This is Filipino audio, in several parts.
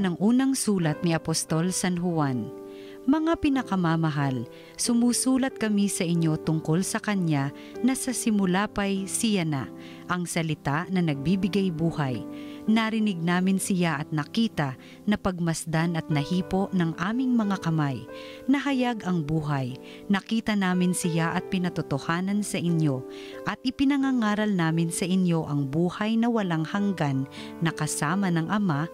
Ng unang sulat ni Apostol San Juan. Mga pinakamamahal, sumusulat kami sa inyo tungkol sa Kanya na sa simula pa'y siya na, ang salita na nagbibigay buhay. Narinig namin siya at nakita, napagmasdan at nahipo ng aming mga kamay. Nahayag ang buhay, nakita namin siya at pinatotohanan sa inyo, at ipinangangaral namin sa inyo ang buhay na walang hanggan na kasama ng Ama,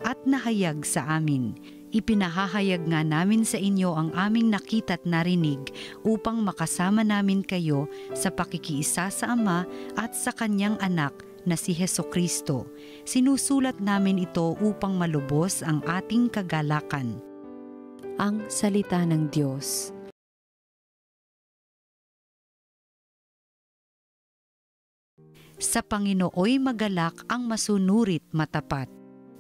at nahayag sa amin. Ipinahahayag nga namin sa inyo ang aming nakita at narinig upang makasama namin kayo sa pakikiisa sa Ama at sa Kanyang Anak na si Hesukristo. Sinusulat namin ito upang malubos ang ating kagalakan. Ang Salita ng Diyos. Sa Panginooy magalak ang masunurit matapat.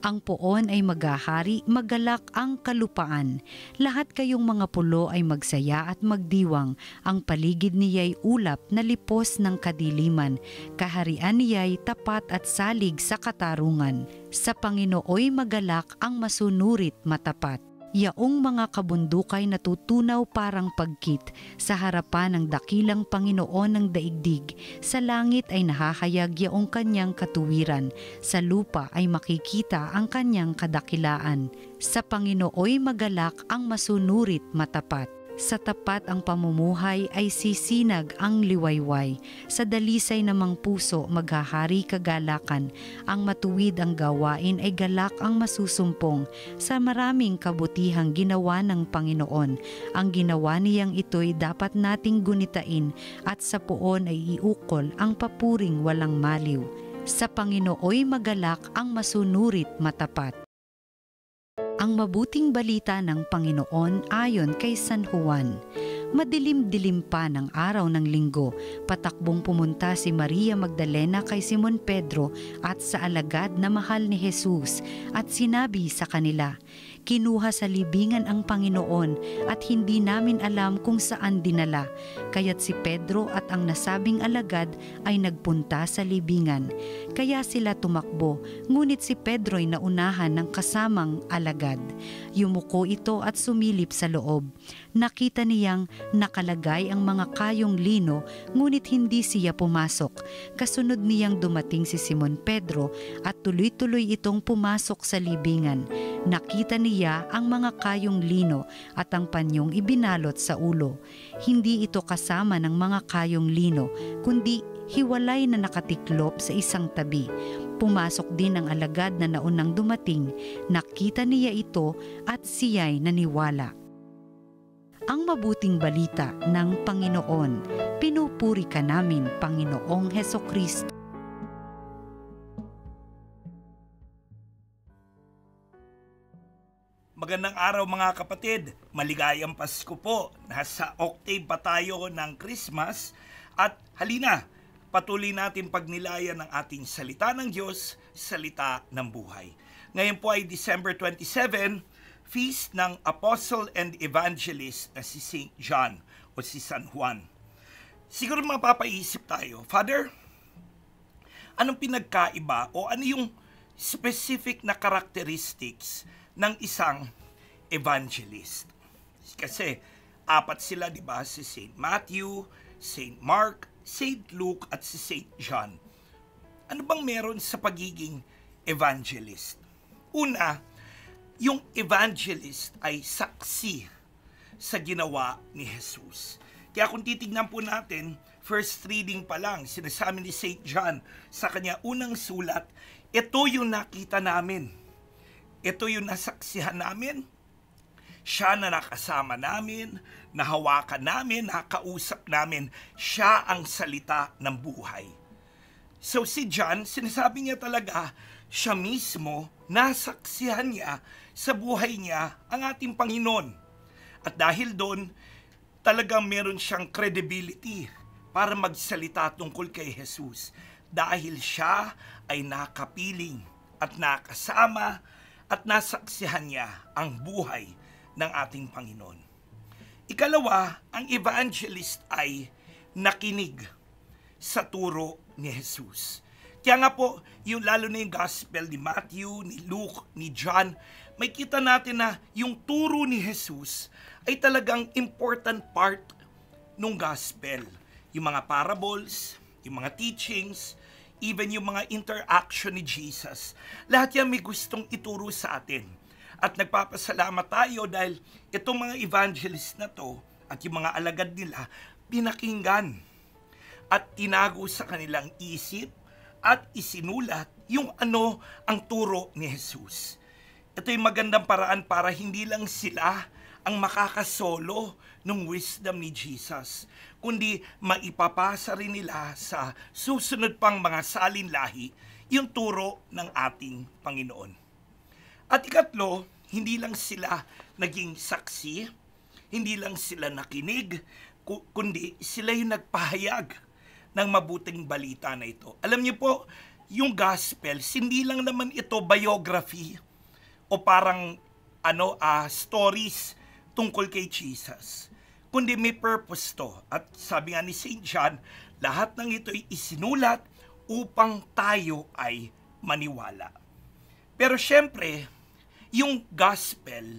Ang poon ay maghahari, magalak ang kalupaan. Lahat kayong mga pulo ay magsaya at magdiwang. Ang paligid niya'y ulap na lipos ng kadiliman. Kaharian niya'y tapat at salig sa katarungan. Sa Panginooy magalak ang masunurit matapat. Yaong mga kabundukay natutunaw parang pagkit sa harapan ng dakilang Panginoon ng daigdig. Sa langit ay nahahayag yaong kanyang katuwiran. Sa lupa ay makikita ang kanyang kadakilaan. Sa Panginooy magalak ang masunurit matapat. Sa tapat ang pamumuhay ay sisinag ang liwayway. Sa dalisay namang puso maghahari kagalakan. Ang matuwid ang gawain ay galak ang masusumpong. Sa maraming kabutihang ginawa ng Panginoon, ang ginawa niyang ito'y dapat nating gunitain at sa poon ay iukol ang papuring walang maliw. Sa Panginooy magalak ang masunurit matapat. Ang mabuting balita ng Panginoon ayon kay San Juan. Madilim-dilim pa ng araw ng linggo, patakbong pumunta si Maria Magdalena kay Simon Pedro at sa alagad na mahal ni Jesus at sinabi sa kanila, "Kinuha sa libingan ang Panginoon at hindi namin alam kung saan dinala." Kaya't si Pedro at ang nasabing alagad ay nagpunta sa libingan. Kaya sila tumakbo, ngunit si Pedro'y naunahan ng kasamang alagad. Yumuko ito at sumilip sa loob. Nakita niyang nakalagay ang mga kayong lino, ngunit hindi siya pumasok. Kasunod niyang dumating si Simon Pedro at tuloy-tuloy itong pumasok sa libingan. Nakita niya ang mga kayong lino at ang panyong ibinalot sa ulo. Hindi ito kasama ng mga kayong lino, kundi hiwalay na nakatiklop sa isang tabi. Pumasok din ang alagad na naunang dumating. Nakita niya ito at siya'y naniwala. Ang mabuting balita ng Panginoon. Pinupuri ka namin, Panginoong Hesukristo. Magandang araw mga kapatid, maligayang Pasko po. Nasa octave pa tayo ng Christmas at halina, patuloy natin pagnilayan ng ating salita ng Diyos, salita ng buhay. Ngayon po ay December 27, feast ng Apostle and Evangelist na si St. John o si San Juan. Siguro mapapaisip tayo, Father, anong pinagkaiba o ano yung specific na characteristics ng isang evangelist? Kasi apat sila, di ba? Si St. Matthew, St. Mark, St. Luke at si St. John. Ano bang meron sa pagiging evangelist? Una, yung evangelist ay saksi sa ginawa ni Jesus. Kaya kung titignan po natin, first reading pa lang, sinasabi ni St. John sa kanya unang sulat, ito yung nakita namin. Ito yung nasaksihan namin. Siya na nakasama namin, nahawakan namin, nakausap namin. Siya ang salita ng buhay. So si John, sinasabi niya talaga, siya mismo, nasaksihan niya sa buhay niya ang ating Panginoon. At dahil doon, talagang meron siyang credibility para magsalita tungkol kay Jesus dahil siya ay nakapiling at nakasama at nasaksihan niya ang buhay ng ating Panginoon. Ikalawa, ang evangelist ay nakinig sa turo ni Jesus. Kaya nga po, lalo na yung gospel ni Matthew, ni Luke, ni John, may kita natin na yung turo ni Jesus ay talagang important part ng gospel. Yung mga parables, yung mga teachings, even yung mga interaction ni Jesus. Lahat yan may gustong ituro sa atin. At nagpapasalamat tayo dahil itong mga evangelist na to at yung mga alagad nila, pinakinggan at tinago sa kanilang isip at isinulat yung ano ang turo ni Jesus. Ito yung magandang paraan para hindi lang sila ang makakasolo ng wisdom ni Jesus, kundi maipapasa rin nila sa susunod pang mga salinlahi yung turo ng ating Panginoon. At ikatlo, hindi lang sila naging saksi, hindi lang sila nakinig, kundi sila yung nagpahayag ng mabuting balita na ito. Alam niyo po, yung gospel, hindi lang naman ito biography o parang stories tungkol kay Jesus, kundi may purpose to. At sabi nga ni St. John, lahat ng ito'y isinulat upang tayo ay maniwala. Pero syempre, yung gospel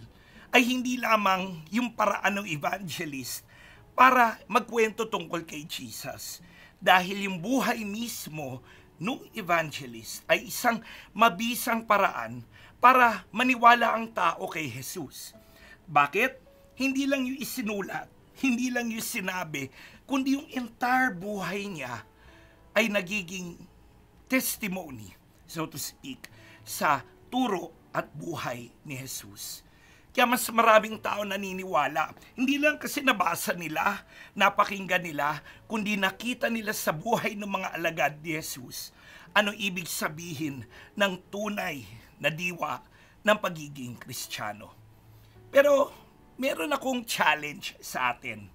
ay hindi lamang yung paraan ng evangelist para magkwento tungkol kay Jesus. Dahil yung buhay mismo nung evangelist ay isang mabisang paraan para maniwala ang tao kay Jesus. Bakit? Hindi lang yung isinulat, hindi lang yung sinabi, kundi yung entire buhay niya ay nagiging testimony, so to speak, sa turo at buhay ni Jesus. Kaya mas maraming tao naniniwala, hindi lang kasi nabasa nila, napakinggan nila, kundi nakita nila sa buhay ng mga alagad ni Jesus ano ibig sabihin ng tunay na diwa ng pagiging Kristiyano. Pero meron akong challenge sa atin.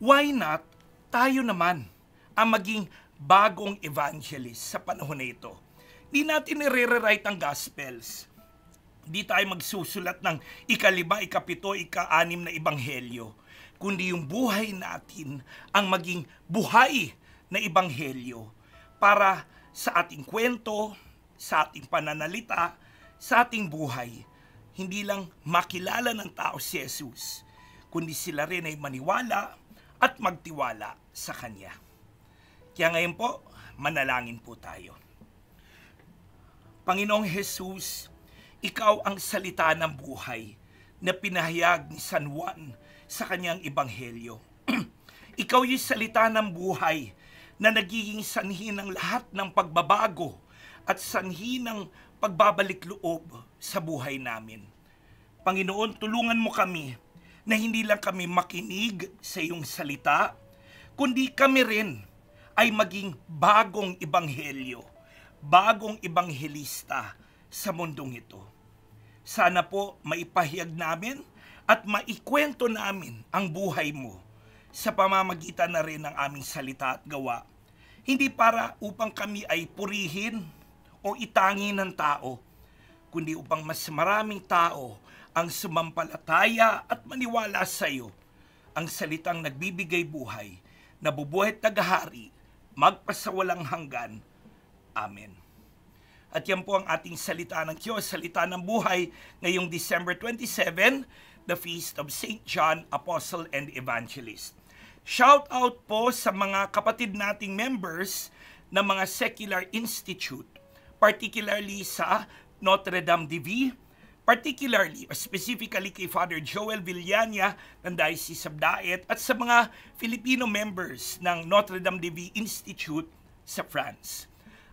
Why not tayo naman ang maging bagong evangelist sa panahon na ito? Di natin i-rewrite ang gospels. Di tayo magsusulat ng ika-5, ika-7, ika-6 na ebanghelyo. Kundi yung buhay natin ang maging buhay na ebanghelyo para sa ating kwento, sa ating pananalita, sa ating buhay. Hindi lang makilala ng tao si Jesus, kundi sila rin ay maniwala at magtiwala sa Kanya. Kaya ngayon po, manalangin po tayo. Panginoong Jesus, Ikaw ang salita ng buhay na pinahayag ni San Juan sa kanyang ebanghelyo. Ikaw yung salita ng buhay na nagiging sanhi ng lahat ng pagbabago at sanhi ng pagbabalik loob sa buhay namin. Panginoon, tulungan mo kami na hindi lang kami makinig sa iyong salita, kundi kami rin ay maging bagong ebanghelyo, bagong ebanghelista sa mundong ito. Sana po maipahayag namin at maikwento namin ang buhay mo sa pamamagitan na rin ng aming salita at gawa. Hindi para upang kami ay purihin o itangin ng tao, kundi upang mas maraming tao ang sumampalataya at maniwala sa iyo, ang salitang nagbibigay buhay, nabubuhay at tagahari, magpasawalang hanggan. Amen. At yan po ang ating salita ng Diyos, salita ng buhay, ngayong December 27, the Feast of St. John, Apostle and Evangelist. Shout out po sa mga kapatid nating members ng mga secular institute, particularly sa Notre Dame de Vie, particularly, specifically kay Father Joel Villania ng Diocese of Daet at sa mga Filipino members ng Notre Dame de Vie Institute sa France.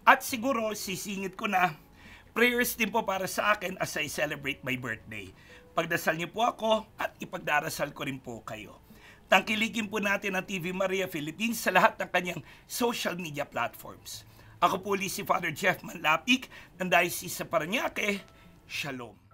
At siguro, sisingit ko na, prayers din po para sa akin as I celebrate my birthday. Pagdasal niyo po ako at ipagdarasal ko rin po kayo. Tangkilikin po natin ang TV Maria Philippines sa lahat ng kanyang social media platforms. Ako po si Father Jeff Manlapig ng Diocese sa Parañaque. Shalom.